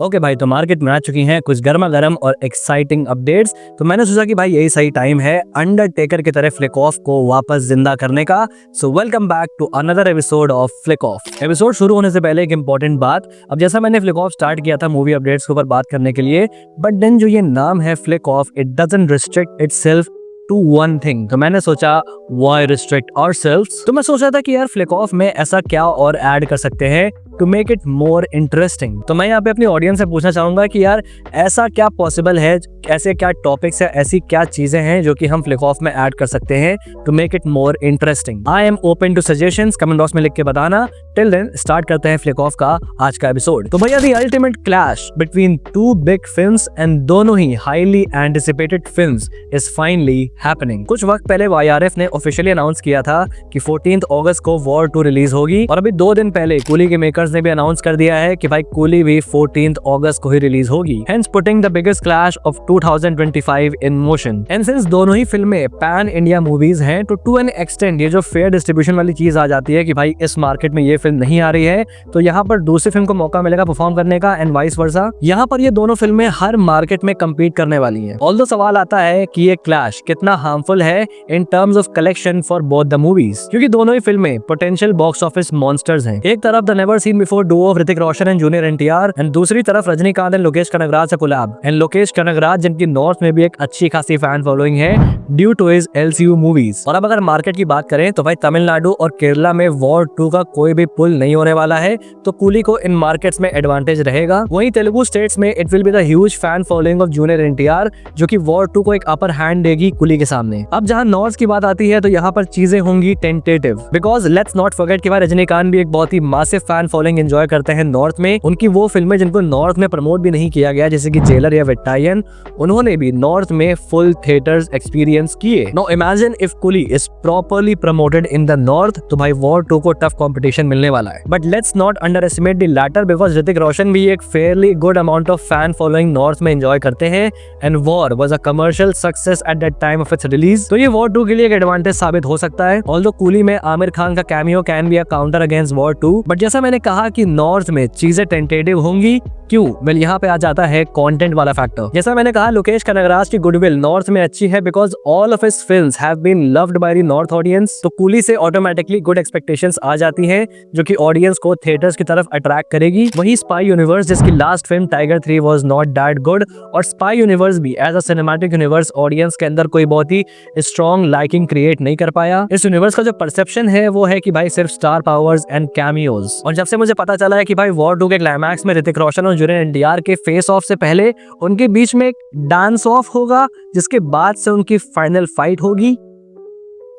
Okay भाई, तो market में आ चुकी हैं कुछ गर्मा गर्म और एक्साइटिंग अपडेट्स। तो मैंने सोचा कि भाई यही सही टाइम है अंडरटेकर की तरह फ्लिक ऑफ को वापस जिंदा करने का। So welcome back to another episode of flick off. Episode शुरू होने से पहले एक इंपॉर्टेंट बात, अब जैसा मैंने फ्लिक ऑफ स्टार्ट किया था मूवी अपडेट्स के ऊपर बात करने के लिए, बट देन जो ये नाम है flick off, it doesn't restrict itself to one thing. तो मैंने सोचा व्हाई रिस्ट्रिक्ट आवरसेल्व्स। तो मैं सोच रहा था कि यार फ्लिक ऑफ में ऐसा क्या और ऐड कर सकते हैं to make it more interesting. तो मैं यहाँ पे अपनी ऑडियंस से पूछना चाहूंगा कि यार ऐसा क्या पॉसिबल है, ऐसे क्या टॉपिक्स है, ऐसी क्या चीजें हैं जो कि हम फ्लिक ऑफ में ऐड कर सकते हैं to make it more interesting. I am open to suggestions, comment box में लिख के बताना। टिल देन स्टार्ट करते हैं फ्लिक ऑफ का आज का एपिसोड। तो भैया the ultimate clash between two big films and दोनों ही highly anticipated films is finally happening. कुछ वक्त पहले YRF ने ऑफिशियली अनाउंस किया था कि 14 अगस्त को वॉर 2 रिलीज होगी, और अभी 2 दिन पहले कूली के मेकर्स ने भी अनाउंस कर दिया है कि भाई कूली भी 14 अगस्त को ही रिलीज होगी, hence putting the biggest clash of 2025 in motion. And since दोनों ही फिल्में पैन इंडिया मूवीज हैं, तो टू एन एक्सटेंड ये जो फेयर डिस्ट्रीब्यूशन वाली चीज आ जाती है कि भाई इस मार्केट में ये फिल्म नहीं आ रही है तो यहाँ पर दूसरी फिल्म को मौका मिलेगा परफॉर्म करने का, एंड वाइस वर्सा। यहाँ पर ये दोनों फिल्में हर मार्केट में कम्पीट करने वाली हैं। ऑल्दो सवाल आता है कि ये क्लैश कितना हार्मफुल है in terms of collection for both the movies, क्योंकि दोनों ही फिल्में पोटेंशियल बॉक्स ऑफिस मॉन्स्टर्स हैं। एक तरफ the never seen before Duo of Hrithik Roshan and junior NTR, and दूसरी तरफ रजनीकांत एंड लोकेश कनगराज से कोलैब, एंड लोकेश कनगराज जिनकी नॉर्थ में भी एक अच्छी खासी फैन फॉलोइंग है due to his LCU movies. और अब अगर मार्केट की बात करें तो भाई तमिलनाडु और केरला में वॉर 2 का कोई भी पुल नहीं होने वाला है, तो कूली को इन मार्केट्स में एडवांटेज रहेगा। वहीं तेलुगु स्टेट्स में it will be the huge fan following of junior NTR, जो कि वॉर 2 को एक अपर हैंड देगी कूली के सामने। अब जहां नॉर्थ की बात आती है तो यहाँ पर चीजें होंगी tentative, because let's not forget कि भाई रजनीकांत भी एक बहुत ही मासिव फैन फॉलोइंग एंजॉय करते हैं नॉर्थ में। उनकी वो फिल्में जिनको नॉर्थ में प्रमोट भी नहीं किया गया, जैसे कि जेलर या विटायन, उन्होंने भी नॉर्थ में फुल थिएटर्स एक्सपीरियंस किए। Now imagine if coolie is properly promoted in the north, तो भाई वॉर 2 को टफ कंपटीशन मिलने वाला है। But let's not underestimate the latter, because Hrithik Roshan भी एक fairly good amount of fan following north में एंजॉय करते हैं, and War was a commercial success at that time of its release. तो ये वॉर 2 के लिए एक एडवांटेज साबित हो सकता है। ऑल्दो कूली में आमिर खान का cameo can be a counter against war 2, but जैसा मैंने कहा कि नॉर्थ में चीजें टेंटेटिव होंगी। क्यों? वेल यहाँ पे आ जाता है कंटेंट वाला फैक्टर। जैसा मैंने कहा लोकेश कनगराज की गुडविल नॉर्थ में अच्छी है, because all of his films have been loved by the north audience. तो कूली से ऑटोमेटिकली गुड एक्सपेक्टेशंस आ जाती हैं, जो कि ऑडियंस को थिएटर्स की तरफ अट्रैक्ट करेगी। वही स्पाई यूनिवर्स, जिसकी last film Tiger 3 was not that good, और स्पाई यूनिवर्स भी as a cinematic universe audience के अंदर कोई बहुत ही स्ट्रॉन्ग लाइकिंग क्रिएट नहीं कर पाया। इस यूनिवर्स का जो परसेप्शन है वो है कि भाई सिर्फ स्टार पावर्स एंड कैमियोज। और जब से मुझे पता चला है कि भाई वॉर 2 के क्लाइमैक्स में ऋतिक रोशन और जूनियर NTR के फेस ऑफ से पहले उनके बीच में एक डांस ऑफ होगा, जिसके बाद से उनकी फाइनल फाइट होगी,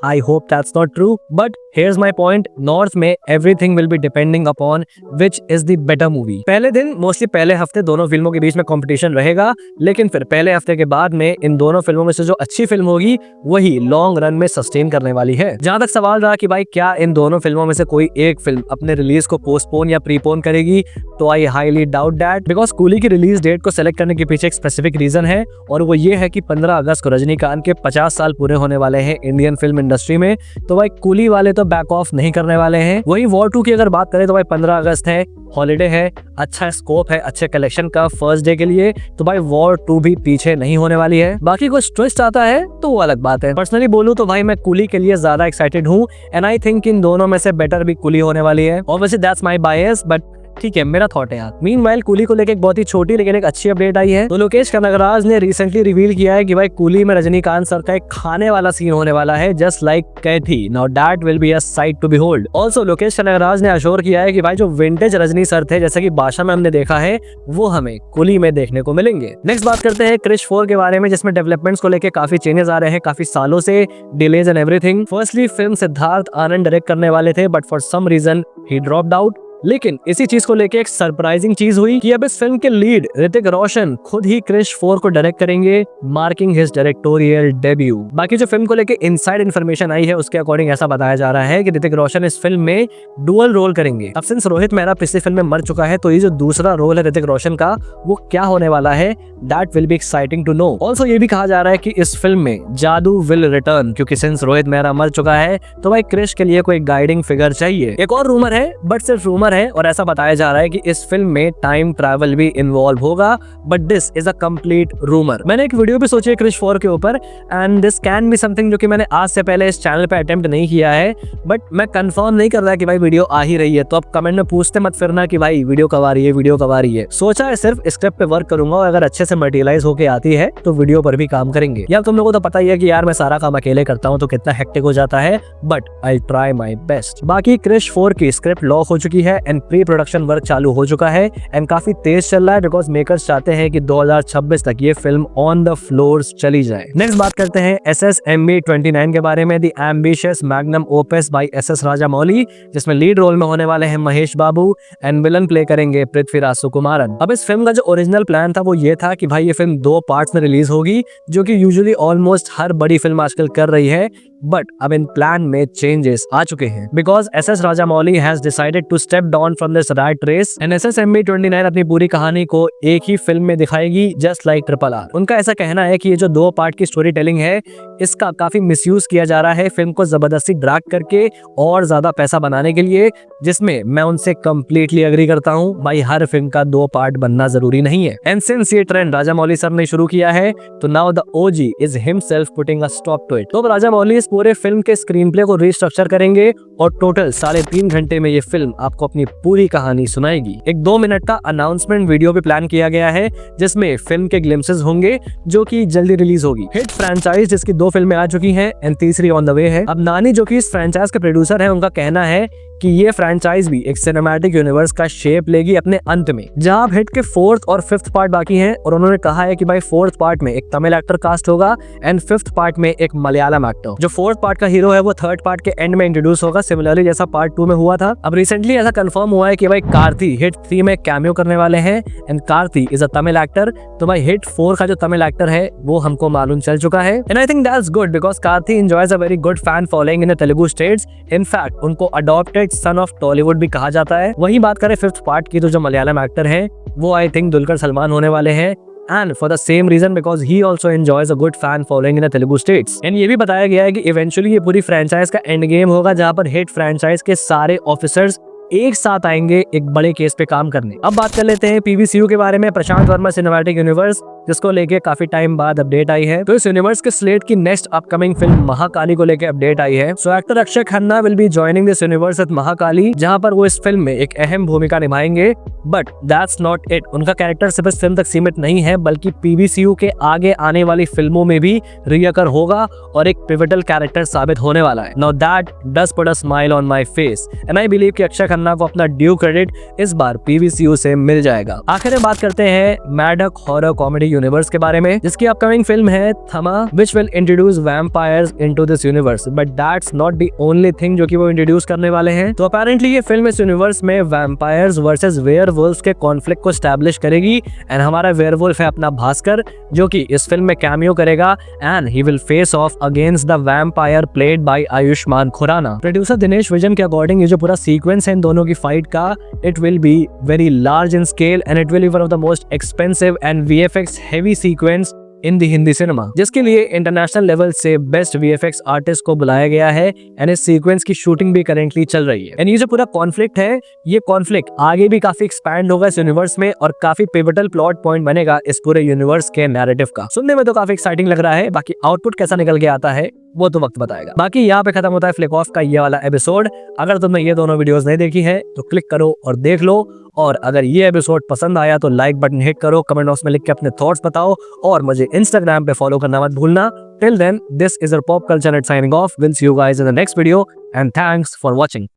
I hope that's not true, but here's my point. North में everything will be depending upon which is the better movie. पहले दिन मोस्टली पहले हफ्ते दोनों फिल्मों के बीच में कंपटीशन रहेगा, लेकिन फिर पहले हफ्ते के बाद में इन दोनों फिल्मों में से जो अच्छी फिल्म होगी वही लॉन्ग रन में सस्टेन करने वाली है। जहां तक सवाल रहा कि भाई क्या इन दोनों फिल्मों में से कोई एक फिल्म अपने रिलीज को पोस्टपोन या प्रीपोन करेगी, तो I highly doubt that, because coolie की रिलीज डेट को सेलेक्ट करने के पीछे एक स्पेसिफिक रीजन है, और वो ये है कि 15 अगस्त को रजनीकांत के 50 साल पूरे होने वाले हैं इंडियन फिल्म इंडस्ट्री में। तो भाई कूली वाले तो बैक ऑफ नहीं करने वाले हैं। वही वॉर 2 की अगर बात करें तो भाई 15 अगस्त है, हॉलिडे है, अच्छा स्कोप है अच्छे कलेक्शन का फर्स्ट डे के लिए, तो भाई वॉर 2 भी पीछे नहीं होने वाली है। बाकी कुछ ट्विस्ट आता है तो वो अलग बात है। पर्सनली बोलूं तो भाई मैं कूली के लिए ज्यादा एक्साइटेड हूँ, एंड आई थिंक इन दोनों में से बेटर भी कूली होने वाली है। Obviously that's my bias, but ठीक है, मेरा थॉट है यार। मीनवाइल कूली को लेके एक बहुत ही छोटी लेकिन एक अच्छी अपडेट आई है। तो लोकेश कनगराज ने रिसेंटली रिवील किया है कि भाई कूली में रजनीकांत सर का एक खाने वाला सीन होने वाला है, just like Kaithi. Now that will be a sight to behold. Also Lokesh Kanagaraj ने अश्योर किया है कि भाई जो विंटेज रजनी सर थे, जैसे कि बादशाह में हमने देखा है, वो हमें कूली में देखने को मिलेंगे। नेक्स्ट बात करते हैं क्रिश 4 के बारे में, जिसमें डेवलपमेंट्स को लेके काफी चेंजेस आ रहे हैं, काफी सालों से delays and everything. Firstly film Siddharth Anand direct करने वाले थे, but for some reason he dropped out. लेकिन इसी चीज को लेके एक सरप्राइजिंग चीज हुई कि अब इस फिल्म के लीड ऋतिक रोशन खुद ही क्रिश 4 को डायरेक्ट करेंगे, मार्किंग हिज डायरेक्टोरियल डेब्यू। बाकी जो फिल्म को लेके इनसाइड इन्फॉर्मेशन आई है उसके अकॉर्डिंग ऐसा बताया जा रहा है कि ऋतिक रोशन इस फिल्म में डुअल रोल करेंगे। अब सिंस रोहित मेहरा पिछली फिल्म में मर चुका है, तो ये जो दूसरा रोल है ऋतिक रोशन का, वो क्या होने वाला है, that will be exciting to know. Also ये भी कहा जा रहा है कि इस फिल्म में जादू विल रिटर्न, क्योंकि सिंस रोहित मेहरा मर चुका है तो भाई क्रिश के लिए कोई गाइडिंग फिगर चाहिए। एक और रूमर है, बट सिर्फ रूमर रूमर है और ऐसा बताया जा रहा है कि इस फिल्म में टाइम ट्रैवल भी इन्वॉल्व होगा, but this is a complete rumour. मैंने एक वीडियो भी सोची है क्रिश 4 के ऊपर, and this can be something जो कि मैंने आज से पहले इस चैनल पे अटेम्प्ट नहीं किया है, बट मैं कंफर्म नहीं कर रहा कि भाई वीडियो आ ही रही है। तो अब कमेंट में पूछते मत फिरना कि भाई वीडियो कब आ रही है, वीडियो कब आ रही है। सोचा है सिर्फ स्क्रिप्ट पे वर्क करूंगा और अगर अच्छे से मटेरियलाइज होके आती है तो वीडियो पर भी काम करेंगे। यार तुम लोगों को तो पता ही है कि यार मैं सारा काम अकेले करता हूँ तो कितना हेक्टिक हो जाता है, but I try my best. बाकी क्रिश 4 की स्क्रिप्ट लॉक हो चुकी है एंड प्री प्रोडक्शन वर्क चालू हो चुका है एंड काफी तेज चल रहा है, बिकॉज मेकर्स चाहते हैं कि 2026 तक ये फिल्म ऑन द फ्लोर्स चली जाए। नेक्स्ट बात करते हैं SSMB 29 के बारे में, the ambitious magnum opus by SS Rajamouli, जिसमें लीड रोल में होने वाले हैं Mahesh Babu and villain play करेंगे पृथ्वीराज सुकुमारन। अब इस फिल्म का जो ओरिजिनल प्लान था वो ये था कि भाई ये फिल्म 2 पार्ट्स में रिलीज होगी, जो कि यूजुअली ऑलमोस्ट हर बड़ी फिल्म आजकल कर रही है, बट अब इन प्लान में चेंजेस आ चुके हैं because SS Rajamouli has decided to step down from this rat race and SSMB 29 अपनी पूरी कहानी को एक ही फिल्म में दिखाएगी, जस्ट लाइक RRR। उनका ऐसा कहना है कि ये जो 2 पार्ट की स्टोरी टेलिंग है इसका काफी मिसयूज किया जा रहा है फिल्म को जबरदस्ती ड्रैग करके और ज्यादा पैसा बनाने के लिए, जिसमें मैं उनसे कंप्लीटली एग्री करता हूं। भाई हर फिल्म का 2 पार्ट बनना जरूरी नहीं है एंड सिंस ये ट्रेंड राजामौली सर ने शुरू किया है तो now the OG is himself putting a stop to it. तो राजामौली इस पूरे फिल्म के स्क्रीन प्ले को रीस्ट्रक्चर करेंगे और टोटल 3.5 घंटे में ये फिल्म आपको अपनी पूरी कहानी सुनाएगी। एक 2 मिनट का अनाउंसमेंट वीडियो भी प्लान किया गया है जिसमें फिल्म के ग्लिम्सेस होंगे जो कि जल्दी रिलीज होगी। हिट फ्रेंचाइज जिसकी 2 फिल्में आ चुकी हैं एंड तीसरी ऑन द वे है। अब नानी जो कि इस फ्रेंचाइज के प्रोड्यूसर है, उनका कहना है कि ये फ्रेंचाइज भी एक सिनेमैटिक यूनिवर्स का शेप लेगी अपने अंत में, जहां हिट के 4th और 5th पार्ट बाकी हैं और उन्होंने कहा है कि भाई 4th पार्ट में एक तमिल एक्टर कास्ट होगा एंड 5th पार्ट में एक मलयालम एक्टर। जो 4th पार्ट का हीरो है वो 3rd पार्ट के एंड में इंट्रोड्यूस होगा, सिमिलरली जैसा पार्ट 2 में हुआ था। अब रिसेंटली ऐसा कंफर्म हुआ है कि भाई कार्ति हिट 3 में कैमियो करने वाले हैं and Karti is a Tamil actor. तो भाई हिट 4 का जो तमिल एक्टर है वो हमको मालूम चल चुका है and I think that's good because Karti enjoys a very good fan following in Telugu states. In fact उनको अडॉप्टेड सन ऑफ टॉलीवुड भी कहा जाता है। वहीं बात करें 5th पार्ट की तो जो मलयालम एक्टर हैं वो आई थिंक दुलकर सलमान होने वाले हैं and for the same reason because he also enjoys a good fan following in the Telugu states। and ये भी बताया गया है कि इवेंचुअली ये पूरी फ्रेंचाइज का एंड गेम होगा जहां पर हिट फ्रेंचाइज के सारे ऑफिसर्स एक साथ आएंगे एक बड़े केस पे काम करने। अब बात कर लेते हैं PVCU के बारे में, प्रशांत वर्मा सिनेमैटिक यूनिवर्स, जिसको लेके काफी टाइम बाद अपडेट आई है। तो इस यूनिवर्स के स्लेट की नेक्स्ट अपकमिंग फिल्म महाकाली को लेके अपडेट आई है। So actor Akshay Khanna will be joining this universe with Mahakali, जहां पर वो इस फिल्म में एक अहम भूमिका निभाएंगे। बट दैट्स नॉट इट, उनका कैरेक्टर सिर्फ इस फिल्म तक सीमित नहीं है बल्कि PVCU के आगे आने वाली फिल्मों में भी रियकर होगा और एक पिवटल कैरेक्टर साबित होने वाला है। Now that does put a smile on my face and I believe कि अक्षय खन्ना को अपना ड्यू क्रेडिट इस बार PVCU से मिल जाएगा। आखिर में बात करते हैं मैडक हॉरर कॉमेडी यूनिवर्स के बारे में, जिसकी अपकमिंग फिल्म है थमा, which will introduce vampires into this universe, but that's not the only thing जो कि वो इंट्रोड्यूस करने वाले हैं। तो अपेरेंटली ये फिल्म इस यूनिवर्स में वैम्पायर्स वर्सेस वेयरवुल्व्स के कॉन्फ्लिक्ट को स्टैब्लिश करेगी एंड हमारा वेयरवुल्फ है अपना भास्कर, जो कि इस फिल्म में कैमियो करेगा and he will face off against the vampire played by Ayushmann Khurana. Producer Dinesh Vijan के अकॉर्डिंग ये जो पूरा सीक्वेंस है इन दोनों की फाइट का, it will be very large in scale and it will be one of the most expensive and VFX heavy sequence in the Hindi cinema, जिसके लिए इंटरनेशनल लेवल से बेस्ट VFX आर्टिस्ट को बुलाया गया है एंड इस सीक्वेंस की शूटिंग भी करेंटली चल रही है। एंड ये जो पूरा कॉन्फ्लिक्ट है, ये कॉन्फ्लिक्ट आगे भी काफी एक्सपैंड होगा इस यूनिवर्स में और काफी पिवटल प्लॉट पॉइंट बनेगा इस पूरे यूनिवर्स के नैरेटिव का। सुनने में तो काफी एक्साइटिंग लग रहा है, बाकी आउटपुट कैसा निकल के आता है वो तो वक्त बताएगा। बाकी यहाँ पे खत्म होता है फ्लिक ऑफ का ये वाला एपिसोड। अगर तुमने ये दोनों वीडियोस नहीं देखी है तो क्लिक करो और देख लो, और अगर ये एपिसोड पसंद आया तो लाइक बटन हिट करो, कमेंट बॉक्स में लिख के अपने थॉट्स बताओ और मुझे इंस्टाग्राम पे फॉलो करना मत भूलना। Till then, this is a pop culture at signing off. Will see you guys in the next video and thanks for watching.